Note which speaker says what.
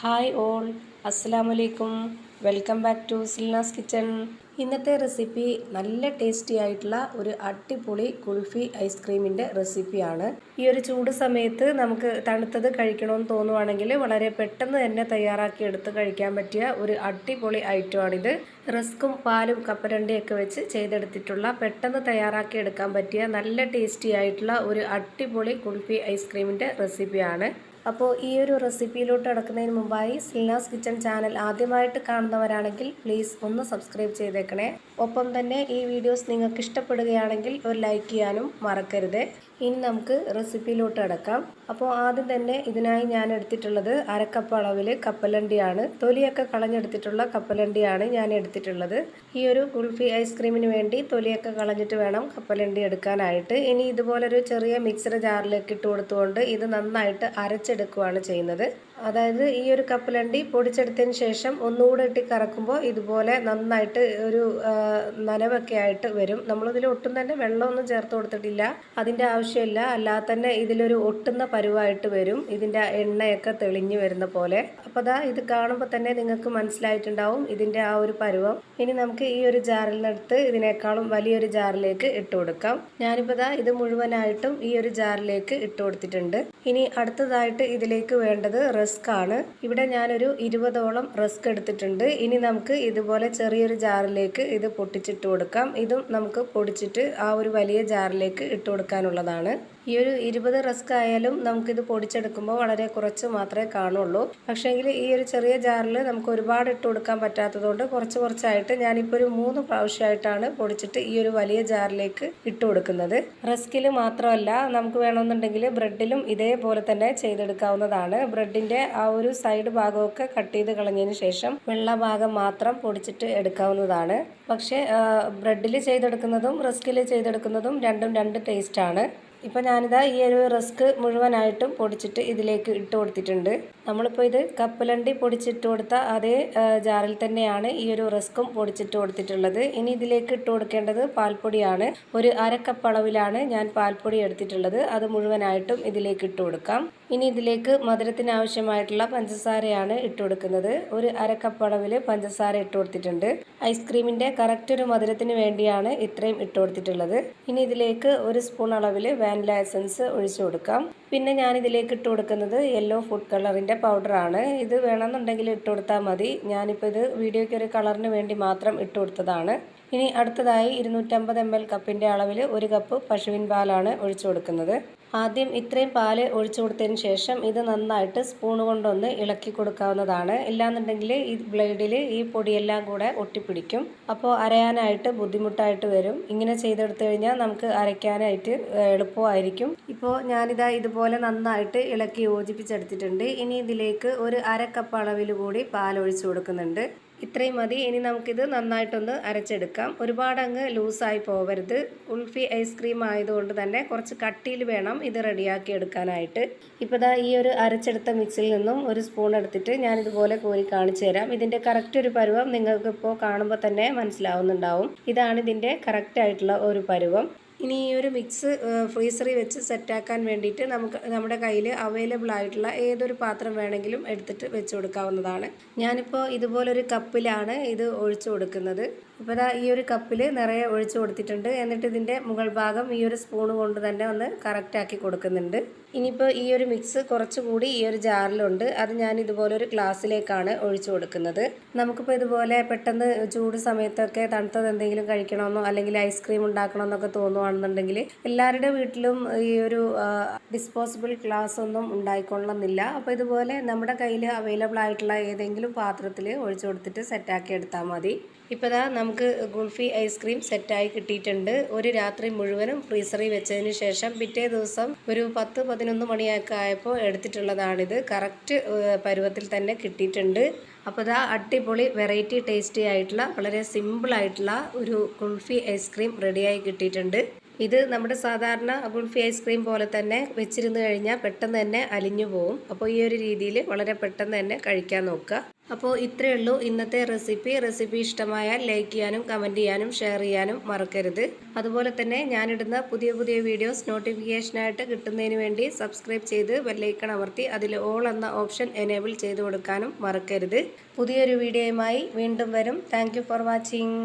Speaker 1: Hi all, അസ്സലാമലൈക്കും. Welcome back to Silna's kitchen. ഇന്നത്തെ recipe നല്ല ടേസ്റ്റി ആയിട്ടുള്ള ഒരു അടിപൊളി കുൽഫി ഐസ്ക്രീമിൻ്റെ റെസിപ്പിയാണ്. ഈ ഒരു ചൂട് സമയത്ത് നമുക്ക് തണുത്തത് കഴിക്കണമെന്ന് തോന്നുവാണെങ്കിൽ വളരെ പെട്ടെന്ന് തന്നെ തയ്യാറാക്കി എടുത്ത് കഴിക്കാൻ പറ്റിയ ഒരു അടിപൊളി ഐറ്റമാണിത്. റസ്ക്കും പാലും കപ്പലണ്ടിയൊക്കെ വെച്ച് ചെയ്തെടുത്തിട്ടുള്ള പെട്ടെന്ന് തയ്യാറാക്കി എടുക്കാൻ പറ്റിയ നല്ല ടേസ്റ്റി ആയിട്ടുള്ള ഒരു അടിപൊളി കുൽഫി ഐസ്ക്രീമിൻ്റെ റെസിപ്പിയാണ്. അപ്പോൾ ഈ ഒരു റെസിപ്പിയിലോട്ട് കിടക്കുന്നതിന് മുമ്പായി സിൽനാസ് കിച്ചൺ ചാനൽ ആദ്യമായിട്ട് കാണുന്നവരാണെങ്കിൽ പ്ലീസ് ഒന്ന് സബ്സ്ക്രൈബ് ചെയ്തേക്കണേ. ഒപ്പം തന്നെ ഈ വീഡിയോസ് നിങ്ങൾക്ക് ഇഷ്ടപ്പെടുകയാണെങ്കിൽ ഒരു ലൈക്ക് ചെയ്യാനും മറക്കരുത്. ഇനി നമുക്ക് റെസിപ്പിയിലോട്ട് കിടക്കാം. അപ്പോൾ ആദ്യം തന്നെ ഇതിനായി ഞാൻ എടുത്തിട്ടുള്ളത് അരക്കപ്പ് അളവിൽ കപ്പലണ്ടിയാണ്. തൊലിയൊക്കെ കളഞ്ഞെടുത്തിട്ടുള്ള കപ്പലണ്ടിയാണ് ഞാൻ എടുത്തിട്ടുള്ളത്. ഈ ഒരു കുൽഫി ഐസ്ക്രീമിന് വേണ്ടി തൊലിയൊക്കെ കളഞ്ഞിട്ട് വേണം കപ്പലണ്ടി എടുക്കാനായിട്ട്. ഇനി ഇതുപോലൊരു ചെറിയ മിക്സർ ജാറിലേക്ക് ഇട്ട് കൊടുത്തുകൊണ്ട് ഇത് നന്നായിട്ട് അരച്ചെടുക്കുകയാണ് ചെയ്യുന്നത്. അതായത് ഈ ഒരു കപ്പലണ്ടി പൊടിച്ചെടുത്തതിന് ശേഷം ഒന്നുകൂടെ ഇട്ട് കറക്കുമ്പോൾ ഇതുപോലെ നന്നായിട്ട് ഒരു നനവൊക്കെ ആയിട്ട് വരും. നമ്മളിതിൽ ഒട്ടും തന്നെ വെള്ളമൊന്നും ചേർത്ത് കൊടുത്തിട്ടില്ല, അതിൻ്റെ ആവശ്യമില്ല. അല്ലാതെ തന്നെ ഇതിലൊരു ഒട്ടുന്ന പരുവായിട്ട് വരും, ഇതിൻ്റെ എണ്ണയൊക്കെ തെളിഞ്ഞു വരുന്ന പോലെ. അപ്പോൾ ദാ ഇത് കാണുമ്പോൾ തന്നെ നിങ്ങൾക്ക് മനസ്സിലായിട്ടുണ്ടാവും ഇതിൻ്റെ ആ ഒരു പരുവം. ഇനി നമുക്ക് ഈ ഒരു ജാറിൽ നിന്നെടുത്ത് ഇതിനേക്കാളും വലിയൊരു ജാറിലേക്ക് ഇട്ട് കൊടുക്കാം. ഞാനിപ്പോൾ ദാ ഇത് മുഴുവനായിട്ടും ഈ ഒരു ജാറിലേക്ക് ഇട്ട് കൊടുത്തിട്ടുണ്ട്. ഇനി അടുത്തതായിട്ട് ഇതിലേക്ക് വേണ്ടത് റസ്ക് ആണ്. ഇവിടെ ഞാനൊരു 20ഓളം റസ്ക് എടുത്തിട്ടുണ്ട്. ഇനി നമുക്ക് ഇതുപോലെ ചെറിയൊരു ജാറിലേക്ക് ഇത് പൊട്ടിച്ചിട്ട് കൊടുക്കാം. ഇതും നമുക്ക് പൊടിച്ചിട്ട് ആ ഒരു വലിയ ജാറിലേക്ക് ഇട്ട് കൊടുക്കാനുള്ളതാണ്. ഈ ഒരു 20 റസ്ക് ആയാലും നമുക്കിത് പൊടിച്ചെടുക്കുമ്പോൾ വളരെ കുറച്ച് മാത്രമേ കാണുള്ളൂ. പക്ഷേങ്കിൽ ഈ ഒരു ചെറിയ ജാറിൽ നമുക്ക് ഒരുപാട് ഇട്ട് കൊടുക്കാൻ പറ്റാത്തതുകൊണ്ട് കുറച്ച് കുറച്ചായിട്ട് ഞാനിപ്പോൾ ഒരു 3 പ്രാവശ്യമായിട്ടാണ് പൊടിച്ചിട്ട് ഈ ഒരു വലിയ ജാറിലേക്ക് ഇട്ട് കൊടുക്കുന്നത്. റസ്കിൽ മാത്രമല്ല, നമുക്ക് വേണമെന്നുണ്ടെങ്കിൽ ബ്രെഡിലും ഇതേപോലെ തന്നെ ചെയ്തെടുക്കാവുന്നതാണ്. ബ്രെഡിൻ്റെ ആ ഒരു സൈഡ് ഭാഗമൊക്കെ കട്ട് ചെയ്ത് കളഞ്ഞതിന് ശേഷം വെള്ള ഭാഗം മാത്രം പൊടിച്ചിട്ട് എടുക്കാവുന്നതാണ്. പക്ഷേ ബ്രെഡിൽ ചെയ്തെടുക്കുന്നതും റസ്കിൽ ചെയ്തെടുക്കുന്നതും രണ്ടും രണ്ട് ടേസ്റ്റാണ്. ഇപ്പോൾ ഞാനിതാ ഈ ഒരു റസ്ക് മുഴുവനായിട്ടും പൊടിച്ചിട്ട് ഇതിലേക്ക് ഇട്ട് കൊടുത്തിട്ടുണ്ട്. നമ്മളിപ്പോൾ ഇത് കപ്പലണ്ടി പൊടിച്ചിട്ട് കൊടുത്ത അതേ ജാറിൽ തന്നെയാണ് ഈ ഒരു റസ്കും പൊടിച്ചിട്ട് കൊടുത്തിട്ടുള്ളത്. ഇനി ഇതിലേക്ക് ഇട്ട് കൊടുക്കേണ്ടത് പാൽപ്പൊടിയാണ്. ഒരു അരക്കപ്പ് അളവിലാണ് ഞാൻ പാൽപ്പൊടി എടുത്തിട്ടുള്ളത്. അത് മുഴുവനായിട്ടും ഇതിലേക്ക് ഇട്ട് കൊടുക്കാം. ഇനി ഇതിലേക്ക് മധുരത്തിന് ആവശ്യമായിട്ടുള്ള പഞ്ചസാരയാണ് ഇട്ട് കൊടുക്കുന്നത്. ഒരു അരക്കപ്പ് അളവിൽ പഞ്ചസാര ഇട്ട് കൊടുത്തിട്ടുണ്ട്. ഐസ്ക്രീമിൻ്റെ കറക്റ്റ് ഒരു മധുരത്തിന് വേണ്ടിയാണ് ഇത്രയും ഇട്ട് കൊടുത്തിട്ടുള്ളത്. ഇനി ഇതിലേക്ക് ഒരു സ്പൂൺ അളവിൽ വാനില എസൻസ് ഒഴിച്ചു കൊടുക്കാം. പിന്നെ ഞാൻ ഇതിലേക്ക് ഇട്ട് കൊടുക്കുന്നത് യെല്ലോ ഫുഡ് കളറിൻ്റെ പൗഡറാണ്. ഇത് വേണമെന്നുണ്ടെങ്കിൽ ഇട്ട് കൊടുത്താൽ മതി. ഞാനിപ്പോൾ ഇത് വീഡിയോയ്ക്ക് ഒരു കളറിന് വേണ്ടി മാത്രം ഇട്ട് കൊടുത്തതാണ്. ഇനി അടുത്തതായി 250 ml കപ്പിൻ്റെ അളവിൽ 1 കപ്പ് പശുവിൻ പാലാണ് ഒഴിച്ചു കൊടുക്കുന്നത്. ആദ്യം ഇത്രയും പാല് ഒഴിച്ചു കൊടുത്തതിന് ശേഷം ഇത് നന്നായിട്ട് സ്പൂൺ കൊണ്ടൊന്ന് ഇളക്കി കൊടുക്കാവുന്നതാണ്. ഇല്ലാന്നുണ്ടെങ്കിൽ ഈ ബ്ലേഡിൽ ഈ പൊടിയെല്ലാം കൂടെ ഒട്ടിപ്പിടിക്കും. അപ്പോൾ അരയാനായിട്ട് ബുദ്ധിമുട്ടായിട്ട് വരും. ഇങ്ങനെ ചെയ്തെടുത്തു കഴിഞ്ഞാൽ നമുക്ക് അരയ്ക്കാനായിട്ട് എളുപ്പമായിരിക്കും. ഇപ്പോൾ ഞാനിതാ ഇതുപോലെ നന്നായിട്ട് ഇളക്കി യോജിപ്പിച്ചെടുത്തിട്ടുണ്ട്. ഇനി ഇതിലേക്ക് ഒരു അരക്കപ്പ് അളവിൽ കൂടി പാൽ ഒഴിച്ചു കൊടുക്കുന്നുണ്ട്. ഇത്രയും മതി. ഇനി നമുക്കിത് നന്നായിട്ടൊന്ന് അരച്ചെടുക്കാം. ഒരുപാട് അങ്ങ് ലൂസായി പോവരുത്. കുൽഫി ഐസ്ക്രീം ആയതുകൊണ്ട് തന്നെ കുറച്ച് കട്ടിയിൽ വേണം ഇത് റെഡിയാക്കി എടുക്കാനായിട്ട്. ഇപ്പോൾ ദാ ഈ ഒരു അരച്ചെടുത്ത മിക്സിൽ നിന്നും ഒരു സ്പൂൺ എടുത്തിട്ട് ഞാനിതുപോലെ കോരി കാണിച്ചു തരാം. ഇതിൻ്റെ കറക്റ്റ് ഒരു പരുവം നിങ്ങൾക്കിപ്പോൾ കാണുമ്പോൾ തന്നെ മനസ്സിലാവുന്നുണ്ടാവും. ഇതാണ് ഇതിൻ്റെ കറക്റ്റ് ആയിട്ടുള്ള ഒരു പരുവം. ഇനി ഈ ഒരു മിക്സ് ഫ്രീസറിൽ വെച്ച് സെറ്റാക്കാൻ വേണ്ടിയിട്ട് നമ്മുടെ കയ്യിൽ അവൈലബിൾ ആയിട്ടുള്ള ഏതൊരു പാത്രം വേണമെങ്കിലും എടുത്തിട്ട് വെച്ച് കൊടുക്കാവുന്നതാണ്. ഞാനിപ്പോൾ ഇതുപോലൊരു കപ്പിലാണ് ഇത് ഒഴിച്ചു കൊടുക്കുന്നത്. ഇപ്പോൾ ദാ ഈ ഒരു കപ്പിൽ നിറയെ ഒഴിച്ചു കൊടുത്തിട്ടുണ്ട്. എന്നിട്ട് ഇതിൻ്റെ മുകൾ ഭാഗം ഈ ഒരു സ്പൂൺ കൊണ്ട് തന്നെ ഒന്ന് കറക്റ്റാക്കി കൊടുക്കുന്നുണ്ട്. ഇനിയിപ്പോൾ ഈ ഒരു മിക്സ് കുറച്ചുകൂടി ഈ ഒരു ജാറിലുണ്ട്. അത് ഞാൻ ഇതുപോലൊരു ഗ്ലാസ്സിലേക്കാണ് ഒഴിച്ചു കൊടുക്കുന്നത്. നമുക്കിപ്പോൾ ഇതുപോലെ പെട്ടെന്ന് ചൂട് സമയത്തൊക്കെ തണുത്തത് എന്തെങ്കിലും കഴിക്കണമെന്നോ അല്ലെങ്കിൽ ഐസ്ക്രീം ഉണ്ടാക്കണമെന്നൊക്കെ തോന്നുവാണെന്നുണ്ടെങ്കിൽ എല്ലാവരുടെ വീട്ടിലും ഈ ഒരു ഡിസ്പോസിബിൾ ഗ്ലാസ് ഒന്നും ഉണ്ടായിക്കൊള്ളണമെന്നില്ല. അപ്പോൾ ഇതുപോലെ നമ്മുടെ കയ്യിൽ അവൈലബിൾ ആയിട്ടുള്ള ഏതെങ്കിലും പാത്രത്തിൽ ഒഴിച്ചു കൊടുത്തിട്ട് സെറ്റാക്കി എടുത്താൽ മതി. ഇപ്പോൾ ദാ നമുക്ക് കുൽഫി ഐസ്ക്രീം സെറ്റായി കിട്ടിയിട്ടുണ്ട്. ഒരു രാത്രി മുഴുവനും ഫ്രീസറിൽ വെച്ചതിന് ശേഷം പിറ്റേ ദിവസം ഒരു 10-11 മണിയൊക്കെ ആയപ്പോൾ എടുത്തിട്ടുള്ളതാണിത്. കറക്റ്റ് പരുവത്തിൽ തന്നെ കിട്ടിയിട്ടുണ്ട്. അപ്പോൾ ദാ അടിപൊളി വെറൈറ്റി ടേസ്റ്റി ആയിട്ടുള്ള വളരെ സിമ്പിൾ ആയിട്ടുള്ള ഒരു കുൽഫി ഐസ്ക്രീം റെഡിയായി കിട്ടിയിട്ടുണ്ട്. ഇത് നമ്മുടെ സാധാരണ കുൽഫി ഐസ്ക്രീം പോലെ തന്നെ വെച്ചിരുന്ന് കഴിഞ്ഞാൽ പെട്ടെന്ന് തന്നെ അലിഞ്ഞു പോകും. അപ്പോൾ ഈ ഒരു രീതിയിൽ വളരെ പെട്ടെന്ന് തന്നെ കഴിക്കാൻ നോക്കുക. അപ്പോൾ ഇത്രയേ ഉള്ളൂ ഇന്നത്തെ റെസിപ്പി ഇഷ്ടമായാൽ ലൈക്ക് ചെയ്യാനും കമൻറ്റ് ചെയ്യാനും ഷെയർ ചെയ്യാനും മറക്കരുത്. അതുപോലെ തന്നെ ഞാനിടുന്ന പുതിയ വീഡിയോസ് നോട്ടിഫിക്കേഷനായിട്ട് കിട്ടുന്നതിന് വേണ്ടി സബ്സ്ക്രൈബ് ചെയ്ത് ബെല്ലൈക്കൺ അമർത്തി അതിൽ ഓൾ എന്ന ഓപ്ഷൻ എനേബിൾ ചെയ്ത് കൊടുക്കാനും മറക്കരുത്. പുതിയൊരു വീഡിയോയുമായി വീണ്ടും വരും. Thank you for watching.